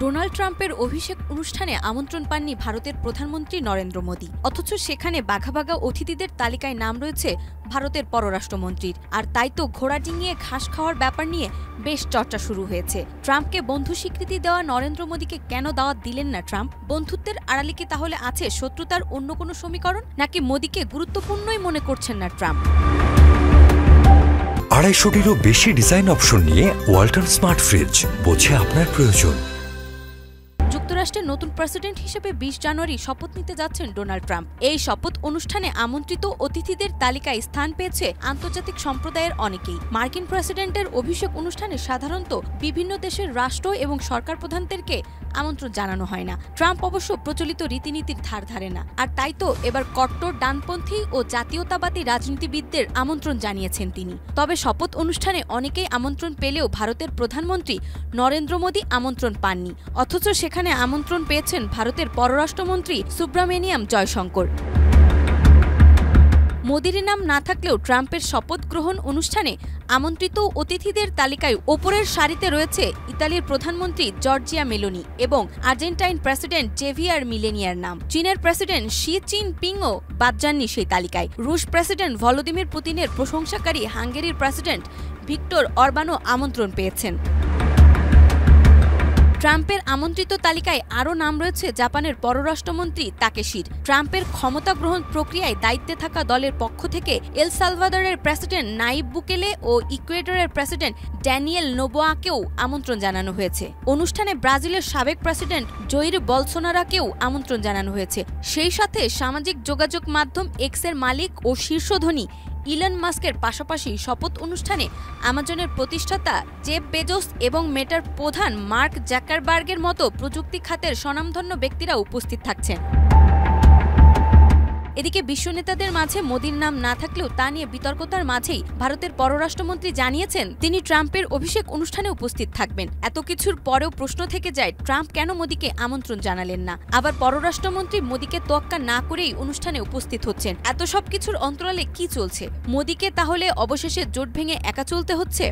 Donald ট্রাম্পের অভিষেক অনুষ্ঠানে আমন্ত্রণ পাননি ভারতের প্রধানমন্ত্রী নরেন্দ্র মোদী, অথচ সেখানে বাঘা বাঘা অতিথিদের তালিকায় নাম রয়েছে ভারতের পররাষ্ট্রমন্ত্রীর। আর তাই তো ঘোড়া ডিঙিয়ে ঘাস খাওয়ার ব্যাপার নিয়ে বেশ চর্চা শুরু হয়েছে। ট্রাম্পকে বন্ধু স্বীকৃতি দেওয়া নরেন্দ্র মোদীকে কেন দাওয়াত দিলেন না ট্রাম্প? বন্ধুত্বের আড়ালে কি তাহলে আছে শত্রুতার অন্য কোনো সমীকরণ, নাকি মোদীকে গুরুত্বপূর্ণই মনে করছেন না ট্রাম্প? 250-টিরও বেশি ডিজাইন অপশন নিয়ে ওয়ালটন স্মার্ট ফ্রিজ, বোঝে আপনার প্রয়োজন। যুক্তরাষ্ট্রের নতুন প্রেসিডেন্ট হিসেবে 20 জানুয়ারি শপথ নিতে যাচ্ছেন ডোনাল্ড ট্রাম্প। এই শপথ অনুষ্ঠানে আমন্ত্রিত অতিথিদের তালিকায় স্থান পেয়েছে আন্তর্জাতিক সম্প্রদায়ের অনেকেই। মার্কিন প্রেসিডেন্টের অভিষেক অনুষ্ঠানে সাধারণত বিভিন্ন দেশের রাষ্ট্র এবং সরকার প্রধানদেরকে আমন্ত্রণ জানানো হয় না। ট্রাম্প অবশ্য প্রচলিত রীতিনীতির ধার ধারে না, আর তাই তো এবার কট্টর ডানপন্থী ও জাতীয়তাবাদী রাজনীতিবিদদের আমন্ত্রণ জানিয়েছেন তিনি। তবে শপথ অনুষ্ঠানে অনেকেই আমন্ত্রণ পেলেও ভারতের প্রধানমন্ত্রী নরেন্দ্র মোদী আমন্ত্রণ পাননি, অথচ সেখানে আমন্ত্রণ পেয়েছেন ভারতের পররাষ্ট্রমন্ত্রী সুব্রামেনিয়াম জয়শঙ্কর। মোদির নাম না থাকলেও ট্রাম্পের শপথ গ্রহণ অনুষ্ঠানে আমন্ত্রিত অতিথিদের তালিকায় ওপরের সারিতে রয়েছে ইতালির প্রধানমন্ত্রী জর্জিয়া মেলোনি এবং আর্জেন্টাইন প্রেসিডেন্ট জেভিয়ার মিলেনিয়ার নাম। চীনের প্রেসিডেন্ট শি জিনপিংও বাদ যাননি সেই তালিকায়। রুশ প্রেসিডেন্ট ভলোদিমির পুতিনের প্রশংসাকারী হাঙ্গেরির প্রেসিডেন্ট ভিক্টর অরবানও আমন্ত্রণ পেয়েছেন। ট্রাম্পের আমন্ত্রিত তালিকায় আরও নাম রয়েছে জাপানের পররাষ্ট্রমন্ত্রী তাকেশির। ট্রাম্পের ক্ষমতা গ্রহণ প্রক্রিয়ায় দায়িত্বে থাকা দলের পক্ষ থেকে এল সালভাদরের প্রেসিডেন্ট নাইব বুকেলে ও ইকুয়েডরের প্রেসিডেন্ট ড্যানিয়েল নোবোয়াকেও আমন্ত্রণ জানানো হয়েছে। অনুষ্ঠানে ব্রাজিলের সাবেক প্রেসিডেন্ট জৈর বলসোনারোকেও আমন্ত্রণ জানানো হয়েছে। সেই সাথে সামাজিক যোগাযোগ মাধ্যম এক্সের মালিক ও শীর্ষধনী ইলন মাস্কের পাশাপাশি শপথ অনুষ্ঠানে আমাজনের প্রতিষ্ঠাতা জেফ বেজোস এবং মেটার প্রধান মার্ক জাকারবার্গের মতো প্রযুক্তি খাতের স্বনামধন্য ব্যক্তিরা উপস্থিত থাকছেন। এদিকে বিশ্ব নেতাদের মাঝে মোদির নাম না থাকলেও তা নিয়ে বিতর্কতার মাঝেই ভারতের পররাষ্ট্রমন্ত্রী জানিয়েছেন তিনি ট্রাম্পের অভিষেক অনুষ্ঠানে উপস্থিত থাকবেন। এত কিছুর পরেও প্রশ্ন থেকে যায় ট্রাম্প কেন মোদিকে আমন্ত্রণ জানালেন না। আবার পররাষ্ট্রমন্ত্রী মোদিকে তোয়াক্কা না করেই অনুষ্ঠানে উপস্থিত হচ্ছেন। এত সব কিছুর অন্তরালে কি চলছে? মোদিকে তাহলে অবশেষে জোট ভেঙে একা চলতে হচ্ছে?